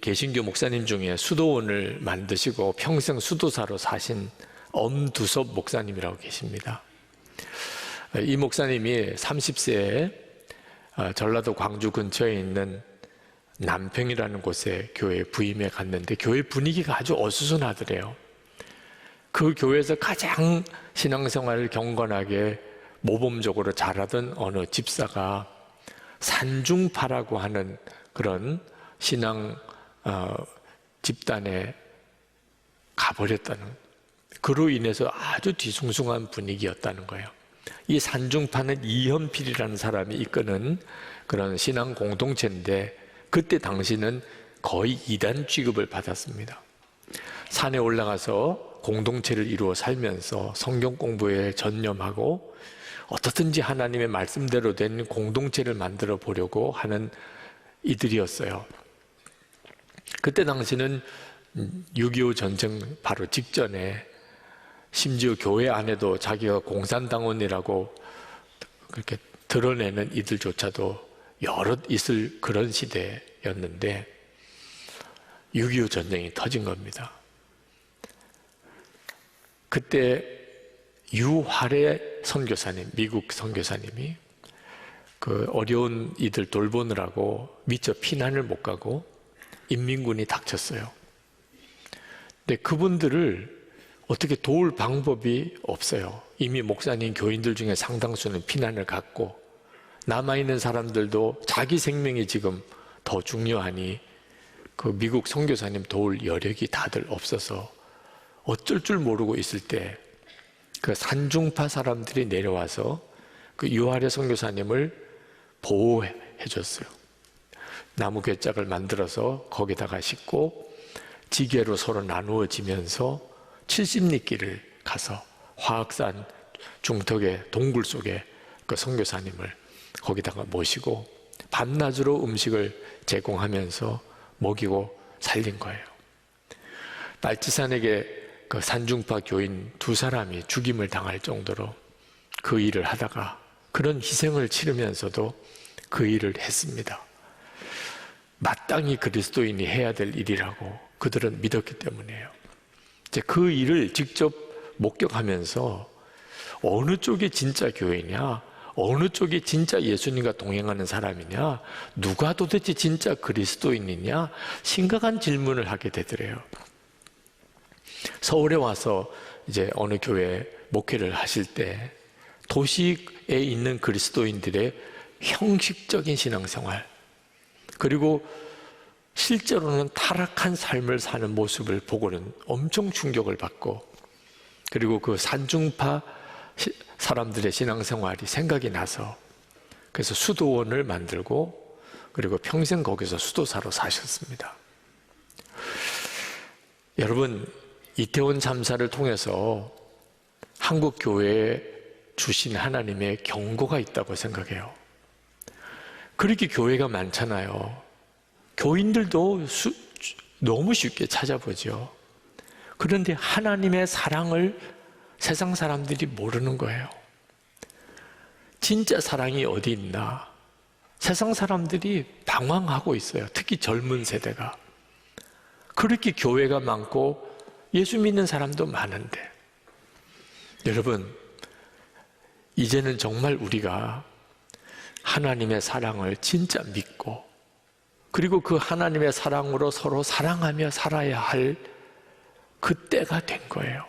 개신교 목사님 중에 수도원을 만드시고 평생 수도사로 사신 엄두섭 목사님이라고 계십니다. 이 목사님이 30세에 전라도 광주 근처에 있는 남평이라는 곳에 교회에 부임해 갔는데 교회 분위기가 아주 어수선하더래요. 그 교회에서 가장 신앙생활을 경건하게 모범적으로 잘하던 어느 집사가 산중파라고 하는 그런 신앙 집단에 가버렸다는, 그로 인해서 아주 뒤숭숭한 분위기였다는 거예요. 이 산중파는 이현필이라는 사람이 이끄는 그런 신앙 공동체인데 그때 당시는 거의 이단 취급을 받았습니다. 산에 올라가서 공동체를 이루어 살면서 성경 공부에 전념하고 어떻든지 하나님의 말씀대로 된 공동체를 만들어 보려고 하는 이들이었어요. 그때 당시는 6.25 전쟁 바로 직전에 심지어 교회 안에도 자기가 공산당원이라고 그렇게 드러내는 이들조차도 여럿 있을 그런 시대였는데 6.25 전쟁이 터진 겁니다. 그때 유화래 선교사님, 미국 선교사님이 그 어려운 이들 돌보느라고 미처 피난을 못 가고 인민군이 닥쳤어요. 근데 그분들을 어떻게 도울 방법이 없어요. 이미 목사님, 교인들 중에 상당수는 피난을 갔고 남아있는 사람들도 자기 생명이 지금 더 중요하니 그 미국 선교사님 도울 여력이 다들 없어서 어쩔 줄 모르고 있을 때 그 산중파 사람들이 내려와서 그 유아래 선교사님을 보호해 줬어요. 나무 괴짝을 만들어서 거기다가 싣고 지게로 서로 나누어지면서 70리길을 가서 화학산 중턱의 동굴 속에 그 선교사님을 거기다가 모시고 밤낮으로 음식을 제공하면서 먹이고 살린 거예요. 날치산에게 그 산중파 교인 2사람이 죽임을 당할 정도로 그 일을 하다가 그런 희생을 치르면서도 그 일을 했습니다. 마땅히 그리스도인이 해야 될 일이라고 그들은 믿었기 때문이에요. 이제 그 일을 직접 목격하면서 어느 쪽이 진짜 교회냐, 어느 쪽이 진짜 예수님과 동행하는 사람이냐, 누가 도대체 진짜 그리스도인이냐, 심각한 질문을 하게 되더래요. 서울에 와서 이제 어느 교회에 목회를 하실 때 도시에 있는 그리스도인들의 형식적인 신앙생활, 그리고 실제로는 타락한 삶을 사는 모습을 보고는 엄청 충격을 받고, 그리고 그 산중파 사람들의 신앙생활이 생각이 나서 그래서 수도원을 만들고 그리고 평생 거기서 수도사로 사셨습니다. 여러분, 이태원 참사를 통해서 한국 교회에 주신 하나님의 경고가 있다고 생각해요. 그렇게 교회가 많잖아요. 교인들도 너무 쉽게 찾아보죠. 그런데 하나님의 사랑을 세상 사람들이 모르는 거예요. 진짜 사랑이 어디 있나? 세상 사람들이 방황하고 있어요. 특히 젊은 세대가. 그렇게 교회가 많고 예수 믿는 사람도 많은데, 여러분, 이제는 정말 우리가 하나님의 사랑을 진짜 믿고 그리고 그 하나님의 사랑으로 서로 사랑하며 살아야 할 그때가 된 거예요.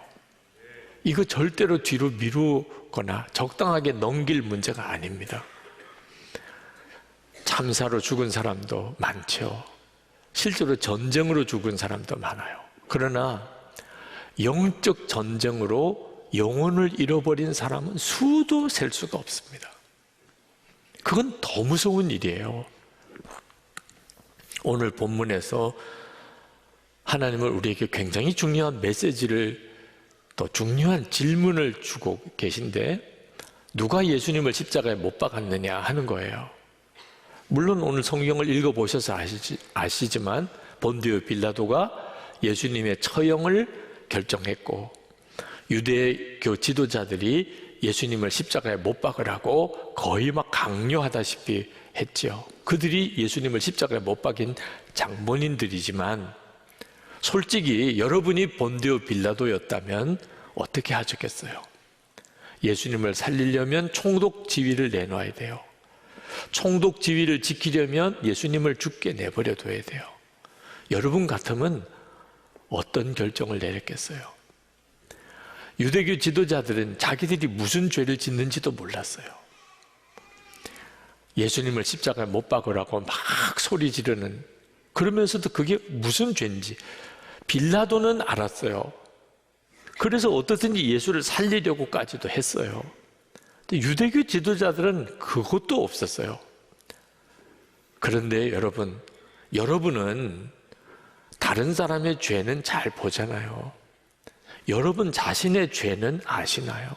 이거 절대로 뒤로 미루거나 적당하게 넘길 문제가 아닙니다. 참사로 죽은 사람도 많죠. 실제로 전쟁으로 죽은 사람도 많아요. 그러나 영적 전쟁으로 영혼을 잃어버린 사람은 수도 셀 수가 없습니다. 그건 더 무서운 일이에요. 오늘 본문에서 하나님은 우리에게 굉장히 중요한 메시지를, 또 중요한 질문을 주고 계신데 누가 예수님을 십자가에 못 박았느냐 하는 거예요. 물론 오늘 성경을 읽어보셔서 아시지만 본디오 빌라도가 예수님의 처형을 결정했고 유대교 지도자들이 예수님을 십자가에 못 박으라고 거의 막 강요하다시피 했죠. 그들이 예수님을 십자가에 못 박인 장본인들이지만 솔직히 여러분이 본디오 빌라도였다면 어떻게 하셨겠어요? 예수님을 살리려면 총독 지위를 내놔야 돼요. 총독 지위를 지키려면 예수님을 죽게 내버려 둬야 돼요. 여러분 같으면 어떤 결정을 내렸겠어요? 유대교 지도자들은 자기들이 무슨 죄를 짓는지도 몰랐어요. 예수님을 십자가에 못 박으라고 막 소리 지르는, 그러면서도 그게 무슨 죄인지 빌라도는 알았어요. 그래서 어떻든지 예수를 살리려고까지도 했어요. 근데 유대교 지도자들은 그것도 없었어요. 그런데 여러분은 다른 사람의 죄는 잘 보잖아요. 여러분 자신의 죄는 아시나요?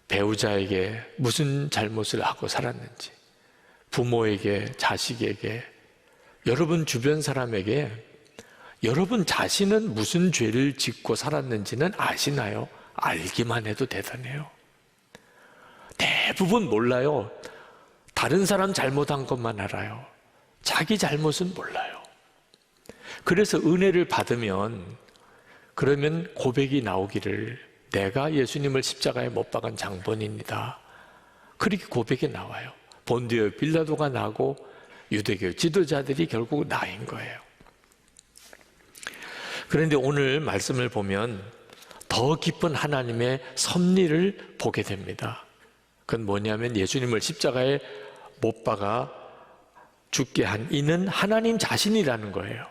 배우자에게 무슨 잘못을 하고 살았는지, 부모에게, 자식에게, 여러분 주변 사람에게 여러분 자신은 무슨 죄를 짓고 살았는지는 아시나요? 알기만 해도 대단해요. 대부분 몰라요. 다른 사람 잘못한 것만 알아요. 자기 잘못은 몰라요. 그래서 은혜를 받으면 그러면 고백이 나오기를, 내가 예수님을 십자가에 못 박은 장본인이다. 그렇게 고백이 나와요. 본디오 빌라도가 나고 유대교 지도자들이 결국 나인 거예요. 그런데 오늘 말씀을 보면 더 깊은 하나님의 섭리를 보게 됩니다. 그건 뭐냐면 예수님을 십자가에 못 박아 죽게 한 이는 하나님 자신이라는 거예요.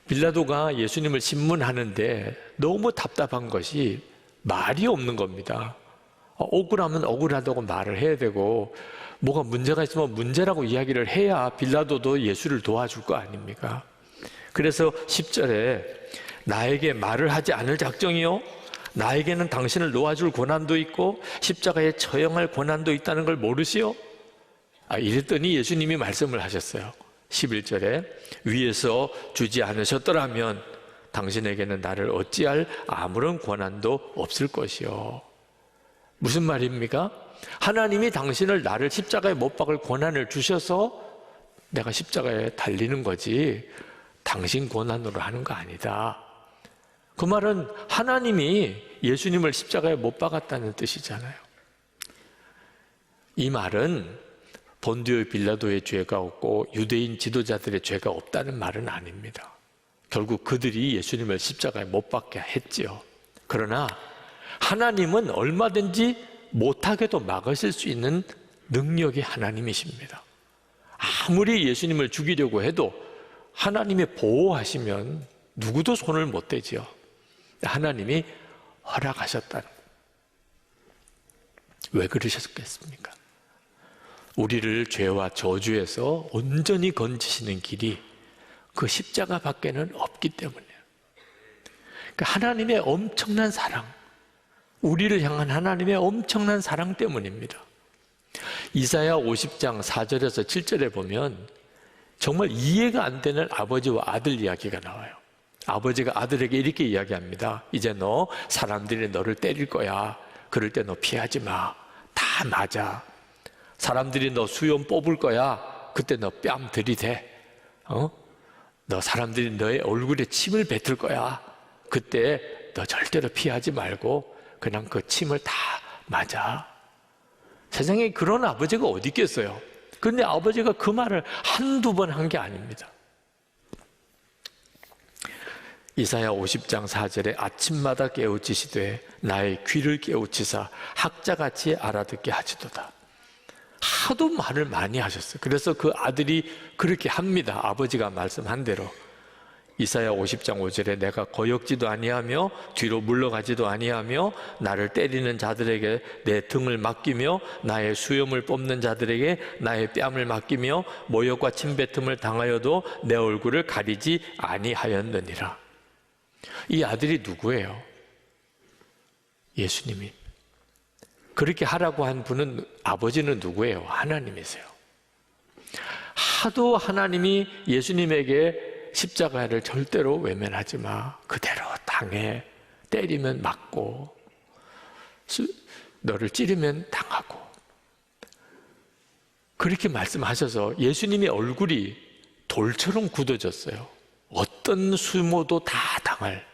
빌라도가 예수님을 신문하는데 너무 답답한 것이 말이 없는 겁니다. 억울하면 억울하다고 말을 해야 되고, 뭐가 문제가 있으면 문제라고 이야기를 해야 빌라도도 예수를 도와줄 거 아닙니까? 그래서 10절에 나에게 말을 하지 않을 작정이요, 나에게는 당신을 놓아줄 권한도 있고 십자가에 처형할 권한도 있다는 걸 모르시오? 이랬더니 예수님이 말씀을 하셨어요. 11절에 위에서 주지 않으셨더라면 당신에게는 나를 어찌할 아무런 권한도 없을 것이요. 무슨 말입니까? 하나님이 당신을 나를 십자가에 못 박을 권한을 주셔서 내가 십자가에 달리는 거지 당신 권한으로 하는 거 아니다. 그 말은 하나님이 예수님을 십자가에 못 박았다는 뜻이잖아요. 이 말은 본디오 빌라도의 죄가 없고 유대인 지도자들의 죄가 없다는 말은 아닙니다. 결국 그들이 예수님을 십자가에 못 박게 했지요. 그러나 하나님은 얼마든지 못하게도 막으실 수 있는 능력이 하나님이십니다. 아무리 예수님을 죽이려고 해도 하나님이 보호하시면 누구도 손을 못 대지요. 하나님이 허락하셨다는. 왜 그러셨겠습니까? 우리를 죄와 저주에서 온전히 건지시는 길이 그 십자가 밖에는 없기 때문이에요. 그러니까 하나님의 엄청난 사랑, 우리를 향한 하나님의 엄청난 사랑 때문입니다. 이사야 50장 4절에서 7절에 보면 정말 이해가 안 되는 아버지와 아들 이야기가 나와요. 아버지가 아들에게 이렇게 이야기합니다. 이제 너 사람들이 너를 때릴 거야. 그럴 때 너 피하지 마. 다 맞아. 사람들이 너 수염 뽑을 거야. 그때 너 뺨 들이대. 너 사람들이 너의 얼굴에 침을 뱉을 거야. 그때 너 절대로 피하지 말고 그냥 그 침을 다 맞아. 세상에 그런 아버지가 어디 있겠어요? 그런데 아버지가 그 말을 한두 번 한 게 아닙니다. 이사야 50장 4절에 아침마다 깨우치시되 나의 귀를 깨우치사 학자같이 알아듣게 하시도다. 하도 말을 많이 하셨어요. 그래서 그 아들이 그렇게 합니다. 아버지가 말씀한 대로. 이사야 50장 5절에 내가 거역지도 아니하며 뒤로 물러가지도 아니하며 나를 때리는 자들에게 내 등을 맡기며 나의 수염을 뽑는 자들에게 나의 뺨을 맡기며 모욕과 침뱉음을 당하여도 내 얼굴을 가리지 아니하였느니라. 이 아들이 누구예요? 예수님이. 그렇게 하라고 한 분은, 아버지는 누구예요? 하나님이세요. 하도 하나님이 예수님에게 십자가를 절대로 외면하지 마. 그대로 당해. 때리면 맞고. 너를 찌르면 당하고. 그렇게 말씀하셔서 예수님의 얼굴이 돌처럼 굳어졌어요. 어떤 수모도 다 당할.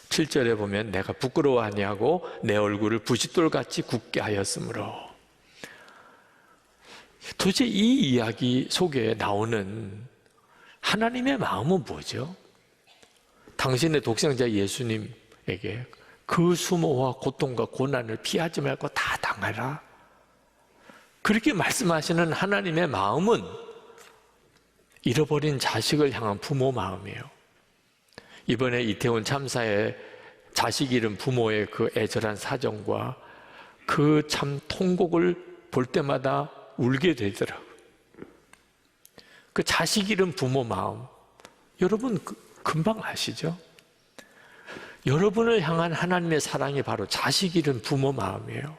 7절에 보면 내가 부끄러워 아니하고 내 얼굴을 부싯돌같이 굳게 하였으므로. 도대체 이 이야기 속에 나오는 하나님의 마음은 뭐죠? 당신의 독생자 예수님에게 그 수모와 고통과 고난을 피하지 말고 다 당하라. 그렇게 말씀하시는 하나님의 마음은 잃어버린 자식을 향한 부모 마음이에요. 이번에 이태원 참사에 자식 잃은 부모의 그 애절한 사정과 그 참 통곡을 볼 때마다 울게 되더라고요. 그 자식 잃은 부모 마음, 여러분 금방 아시죠? 여러분을 향한 하나님의 사랑이 바로 자식 잃은 부모 마음이에요.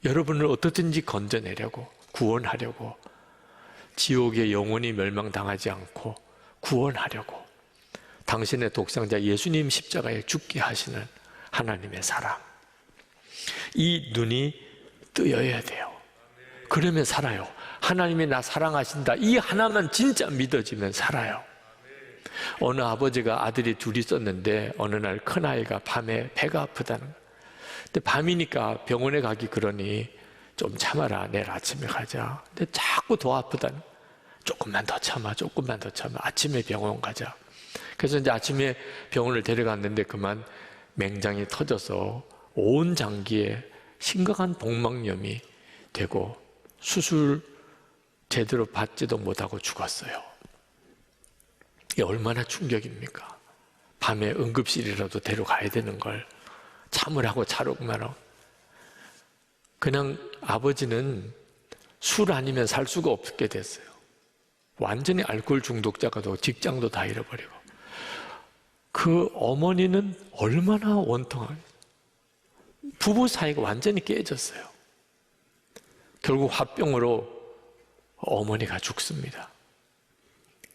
여러분을 어떻든지 건져내려고, 구원하려고, 지옥에 영원히 멸망당하지 않고 구원하려고 당신의 독생자 예수님 십자가에 죽게 하시는 하나님의 사랑. 이 눈이 뜨여야 돼요. 그러면 살아요. 하나님이 나 사랑하신다. 이 하나만 진짜 믿어지면 살아요. 어느 아버지가 아들이 둘이 있었는데 어느 날 큰아이가 밤에 배가 아프다는 거예요. 근데 밤이니까 병원에 가기 그러니 좀 참아라. 내일 아침에 가자. 근데 자꾸 더 아프다는 거예요. 조금만 더 참아. 조금만 더 참아. 아침에 병원 가자. 그래서 이제 아침에 병원을 데려갔는데 그만 맹장이 터져서 온 장기에 심각한 복막염이 되고 수술 제대로 받지도 못하고 죽었어요. 이게 얼마나 충격입니까? 밤에 응급실이라도 데려가야 되는 걸 참으라고 자록마록. 그냥 아버지는 술 아니면 살 수가 없게 됐어요. 완전히 알코올 중독자가 되고 직장도 다 잃어버리고. 그 어머니는 얼마나 원통하게 부부 사이가 완전히 깨졌어요. 결국 화병으로 어머니가 죽습니다.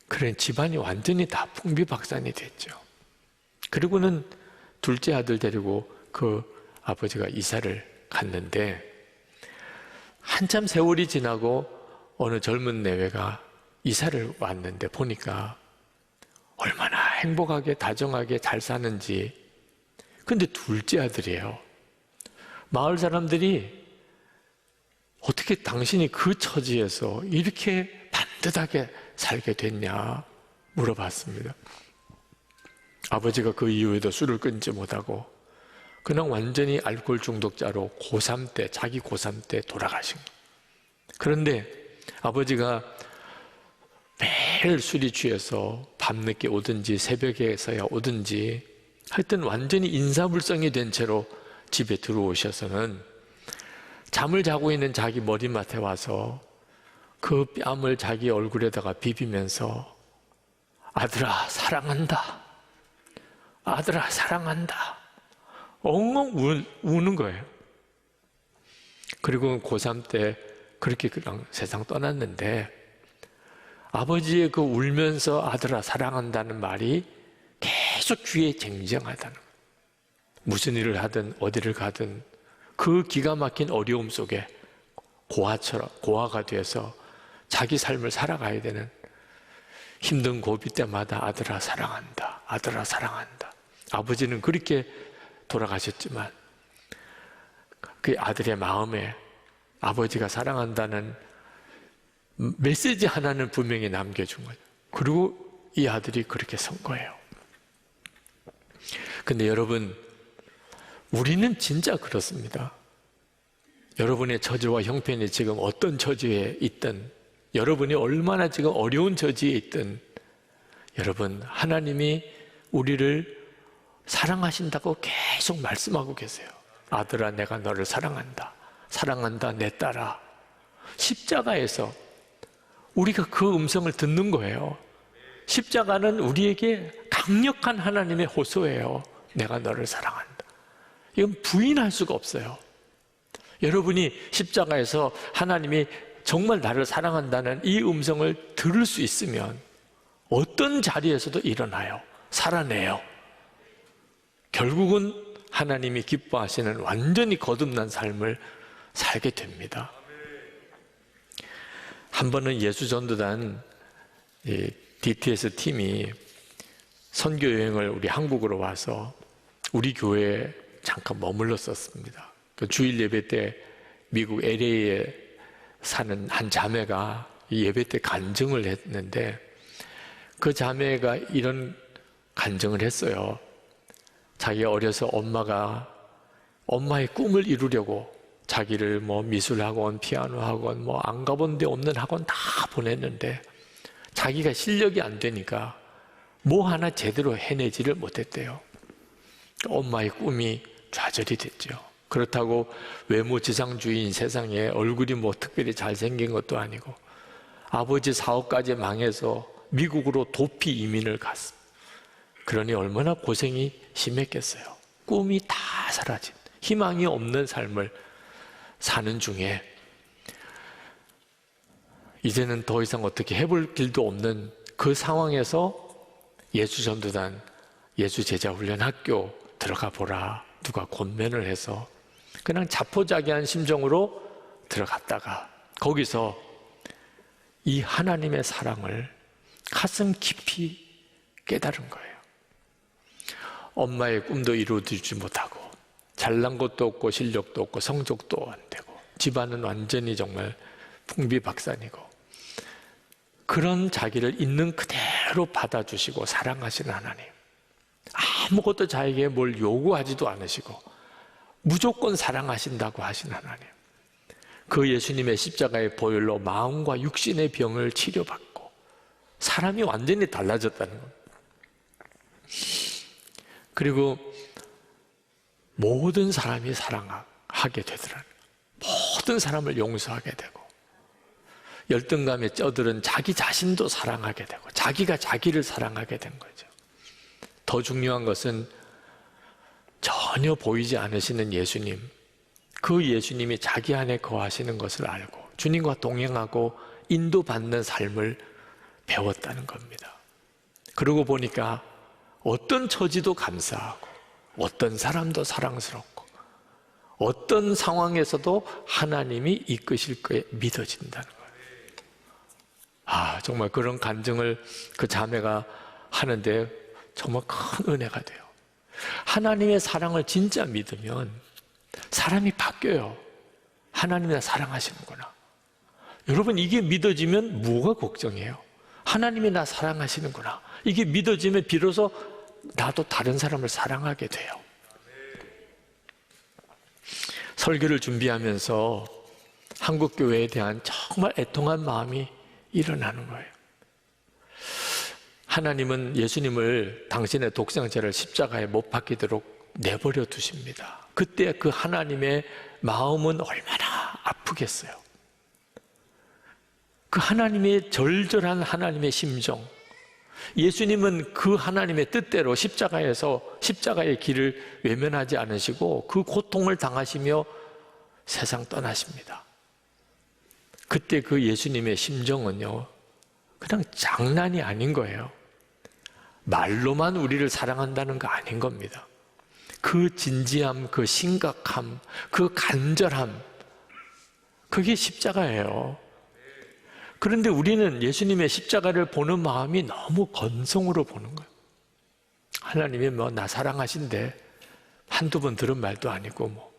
그래 집안이 완전히 다 풍비박산이 됐죠. 그리고는 둘째 아들 데리고 그 아버지가 이사를 갔는데 한참 세월이 지나고 어느 젊은 내외가 이사를 왔는데 보니까 얼마나 행복하게 다정하게 잘 사는지. 근데 둘째 아들이에요. 마을 사람들이 어떻게 당신이 그 처지에서 이렇게 반듯하게 살게 됐냐 물어봤습니다. 아버지가 그 이후에도 술을 끊지 못하고 그냥 완전히 알코올 중독자로 고3 때, 자기 고3 때 돌아가신 거예요. 그런데 아버지가 매일 술이 취해서 밤늦게 오든지 새벽에서야 오든지 하여튼 완전히 인사불성이 된 채로 집에 들어오셔서는 잠을 자고 있는 자기 머리맡에 와서 그 뺨을 자기 얼굴에다가 비비면서 아들아 사랑한다. 아들아 사랑한다. 엉엉 우는 거예요. 그리고 고3 때 그렇게 그냥 세상 떠났는데 아버지의 그 울면서 아들아 사랑한다는 말이 계속 귀에 쟁쟁하다는 거예요. 무슨 일을 하든 어디를 가든 그 기가 막힌 어려움 속에 고아가 돼서 자기 삶을 살아가야 되는 힘든 고비 때마다 아들아 사랑한다. 아들아 사랑한다. 아버지는 그렇게 돌아가셨지만 그 아들의 마음에 아버지가 사랑한다는 메시지 하나는 분명히 남겨준 거죠. 그리고 이 아들이 그렇게 선 거예요. 근데 여러분, 우리는 진짜 그렇습니다. 여러분의 처지와 형편이 지금 어떤 처지에 있든, 여러분이 얼마나 지금 어려운 처지에 있든, 여러분, 하나님이 우리를 사랑하신다고 계속 말씀하고 계세요. 아들아, 내가 너를 사랑한다. 사랑한다, 내 딸아. 십자가에서 우리가 그 음성을 듣는 거예요. 십자가는 우리에게 강력한 하나님의 호소예요. 내가 너를 사랑한다. 이건 부인할 수가 없어요. 여러분이 십자가에서 하나님이 정말 나를 사랑한다는 이 음성을 들을 수 있으면 어떤 자리에서도 일어나요. 살아내요. 결국은 하나님이 기뻐하시는 완전히 거듭난 삶을 살게 됩니다. 한 번은 예수전도단 DTS 팀이 선교 여행을 우리 한국으로 와서 우리 교회에 잠깐 머물렀었습니다. 그 주일 예배 때 미국 LA에 사는 한 자매가 예배 때 간증을 했는데, 그 자매가 이런 간증을 했어요. 자기가 어려서 엄마의 꿈을 이루려고 자기를 미술학원, 피아노학원, 안 가본 데 없는 학원 다 보냈는데 자기가 실력이 안 되니까 뭐 하나 제대로 해내지를 못했대요. 엄마의 꿈이 좌절이 됐죠. 그렇다고 외모지상주의인 세상에 얼굴이 특별히 잘생긴 것도 아니고 아버지 사업까지 망해서 미국으로 도피 이민을 갔어. 그러니 얼마나 고생이 심했겠어요. 꿈이 다 사라진, 희망이 없는 삶을 사는 중에 이제는 더 이상 어떻게 해볼 길도 없는 그 상황에서 예수전도단 예수제자훈련학교 들어가 보라 누가 권면을 해서 그냥 자포자기한 심정으로 들어갔다가 거기서 이 하나님의 사랑을 가슴 깊이 깨달은 거예요. 엄마의 꿈도 이루어지지 못하고 잘난 것도 없고 실력도 없고 성적도 안 되고 집안은 완전히 정말 풍비박산이고 그런 자기를 있는 그대로 받아주시고 사랑하시는 하나님, 아무것도 자에게 뭘 요구하지도 않으시고 무조건 사랑하신다고 하신 하나님, 그 예수님의 십자가의 보혈로 마음과 육신의 병을 치료받고 사람이 완전히 달라졌다는 겁니다. 그리고 모든 사람이 사랑하게 되더라는 거예요. 모든 사람을 용서하게 되고 열등감에 쩌들은 자기 자신도 사랑하게 되고 자기가 자기를 사랑하게 된 거죠. 더 중요한 것은 전혀 보이지 않으시는 예수님, 그 예수님이 자기 안에 거하시는 것을 알고 주님과 동행하고 인도받는 삶을 배웠다는 겁니다. 그러고 보니까 어떤 처지도 감사하고 어떤 사람도 사랑스럽고 어떤 상황에서도 하나님이 이끄실 거에 믿어진다는 거예요. 정말 그런 간증을 그 자매가 하는데 정말 큰 은혜가 돼요. 하나님의 사랑을 진짜 믿으면 사람이 바뀌어요. 하나님이 나 사랑하시는구나. 여러분, 이게 믿어지면 뭐가 걱정이에요? 하나님이 나 사랑하시는구나. 이게 믿어지면 비로소 나도 다른 사람을 사랑하게 돼요. 설교를 준비하면서 한국교회에 대한 정말 애통한 마음이 일어나는 거예요. 하나님은 예수님을 당신의 독생자를 십자가에 못 박히도록 내버려 두십니다. 그때 그 하나님의 마음은 얼마나 아프겠어요. 그 하나님의 절절한 하나님의 심정, 예수님은 그 하나님의 뜻대로 십자가의 길을 외면하지 않으시고 그 고통을 당하시며 세상 떠나십니다. 그때 그 예수님의 심정은요, 그냥 장난이 아닌 거예요. 말로만 우리를 사랑한다는 거 아닌 겁니다. 그 진지함, 그 심각함, 그 간절함, 그게 십자가예요. 그런데 우리는 예수님의 십자가를 보는 마음이 너무 건성으로 보는 거예요. 하나님이 나 사랑하신대 한두 번 들은 말도 아니고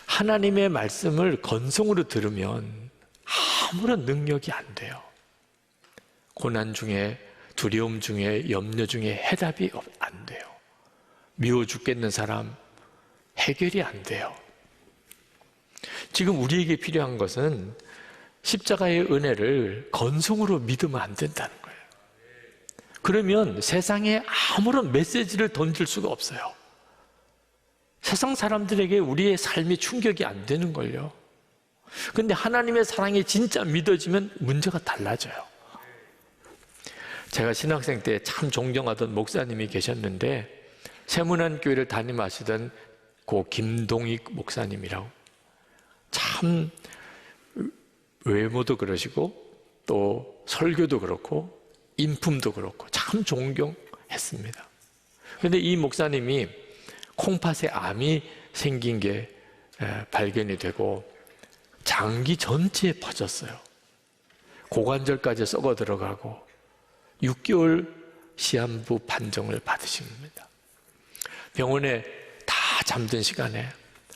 하나님의 말씀을 건성으로 들으면 아무런 능력이 안 돼요. 고난 중에, 두려움 중에, 염려 중에 해답이 안 돼요. 미워 죽겠는 사람 해결이 안 돼요. 지금 우리에게 필요한 것은 십자가의 은혜를 건성으로 믿으면 안 된다는 거예요. 그러면 세상에 아무런 메시지를 던질 수가 없어요. 세상 사람들에게 우리의 삶이 충격이 안 되는 걸요. 근데 하나님의 사랑이 진짜 믿어지면 문제가 달라져요. 제가 신학생 때 참 존경하던 목사님이 계셨는데 세문안교회를 담임하시던 고 김동익 목사님이라고, 참 외모도 그러시고 또 설교도 그렇고 인품도 그렇고 참 존경했습니다. 그런데 이 목사님이 콩팥에 암이 생긴 게 발견이 되고 장기 전체에 퍼졌어요. 고관절까지 썩어 들어가고 6개월 시한부 판정을 받으신 겁니다. 병원에 다 잠든 시간에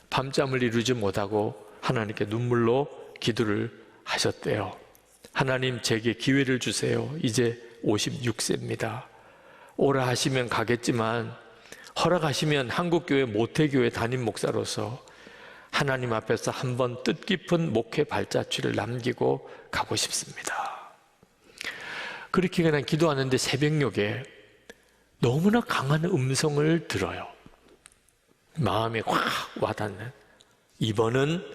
밤잠을 이루지 못하고 하나님께 눈물로 기도를 하셨대요. 하나님, 제게 기회를 주세요. 이제 56세입니다. 오라 하시면 가겠지만 허락하시면 한국교회 모태교회 담임 목사로서 하나님 앞에서 한번 뜻깊은 목회 발자취를 남기고 가고 싶습니다. 그렇게 그냥 기도하는데 새벽녘에 너무나 강한 음성을 들어요. 마음에 확 와닿는, 이번은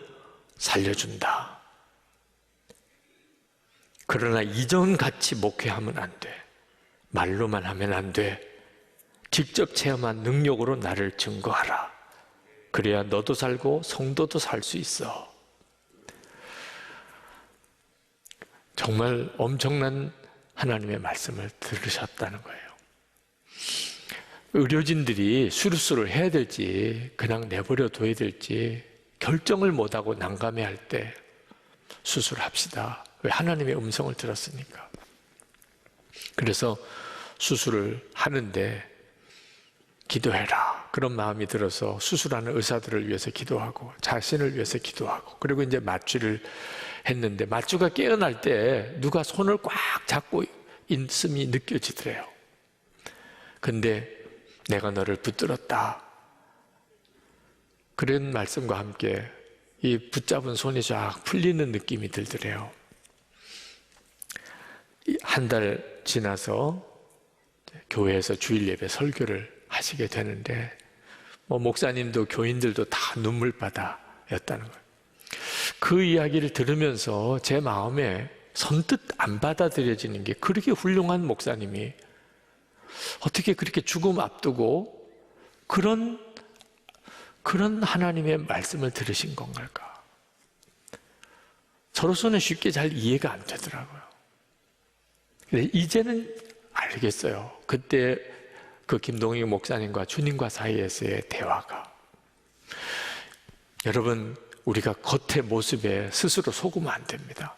살려준다. 그러나 이전같이 목회하면 안 돼. 말로만 하면 안 돼. 직접 체험한 능력으로 나를 증거하라. 그래야 너도 살고 성도도 살 수 있어. 정말 엄청난 하나님의 말씀을 들으셨다는 거예요. 의료진들이 수술을 해야 될지 그냥 내버려 둬야 될지 결정을 못하고 난감해할 때 수술합시다. 왜? 하나님의 음성을 들었으니까. 그래서 수술을 하는데 기도해라, 그런 마음이 들어서 수술하는 의사들을 위해서 기도하고 자신을 위해서 기도하고, 그리고 이제 마취를 했는데 마취가 깨어날 때 누가 손을 꽉 잡고 있음이 느껴지더래요. 근데 내가 너를 붙들었다, 그런 말씀과 함께 이 붙잡은 손이 쫙 풀리는 느낌이 들더래요. 한 달 지나서 교회에서 주일 예배 설교를 하시게 되는데 목사님도 교인들도 다 눈물바다였다는 거예요. 그 이야기를 들으면서 제 마음에 선뜻 안 받아들여지는 게, 그렇게 훌륭한 목사님이 어떻게 그렇게 죽음 앞두고 그런 하나님의 말씀을 들으신 건가? 저로서는 쉽게 잘 이해가 안 되더라고요. 근데 이제는 알겠어요. 그때 그 김동익 목사님과 주님과 사이에서의 대화가. 여러분, 우리가 겉의 모습에 스스로 속으면 안 됩니다.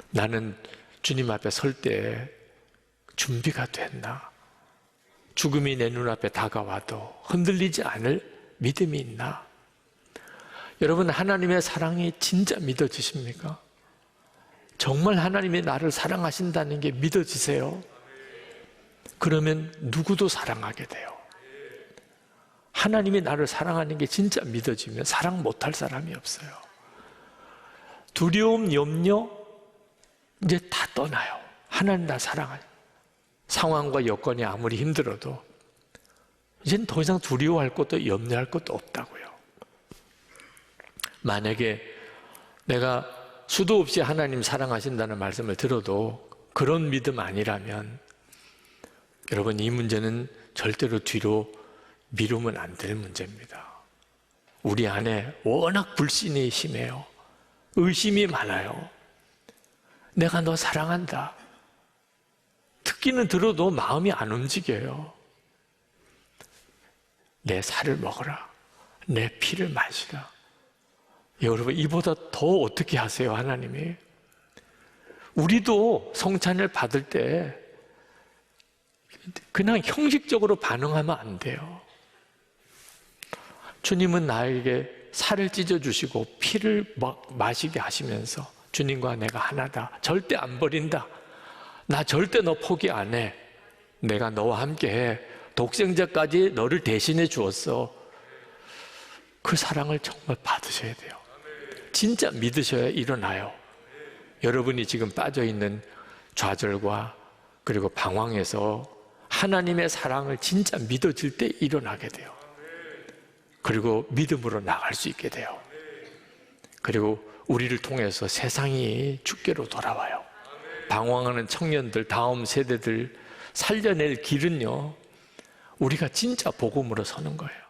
나는 주님 앞에 설 때 준비가 됐나? 죽음이 내 눈앞에 다가와도 흔들리지 않을 믿음이 있나? 여러분, 하나님의 사랑이 진짜 믿어지십니까? 정말 하나님이 나를 사랑하신다는 게 믿어지세요? 그러면 누구도 사랑하게 돼요. 하나님이 나를 사랑하는 게 진짜 믿어지면 사랑 못할 사람이 없어요. 두려움, 염려 이제 다 떠나요. 하나님 나 사랑하요. 상황과 여건이 아무리 힘들어도 이제는 더 이상 두려워할 것도 염려할 것도 없다고요. 만약에 내가 수도 없이 하나님 사랑하신다는 말씀을 들어도 그런 믿음 아니라면 여러분, 이 문제는 절대로 뒤로 미루면 안 될 문제입니다. 우리 안에 워낙 불신이 심해요. 의심이 많아요. 내가 너 사랑한다. 듣기는 들어도 마음이 안 움직여요. 내 살을 먹어라. 내 피를 마시라. 여러분, 이보다 더 어떻게 하세요, 하나님이? 우리도 성찬을 받을 때 그냥 형식적으로 반응하면 안 돼요. 주님은 나에게 살을 찢어주시고 피를 마시게 하시면서 주님과 내가 하나다. 절대 안 버린다. 나 절대 너 포기 안 해. 내가 너와 함께해. 독생자까지 너를 대신해 주었어. 그 사랑을 정말 받으셔야 돼요. 진짜 믿으셔야 일어나요. 여러분이 지금 빠져있는 좌절과 그리고 방황에서 하나님의 사랑을 진짜 믿어질 때 일어나게 돼요. 그리고 믿음으로 나갈 수 있게 돼요. 그리고 우리를 통해서 세상이 주께로 돌아와요. 방황하는 청년들, 다음 세대들 살려낼 길은요, 우리가 진짜 복음으로 서는 거예요.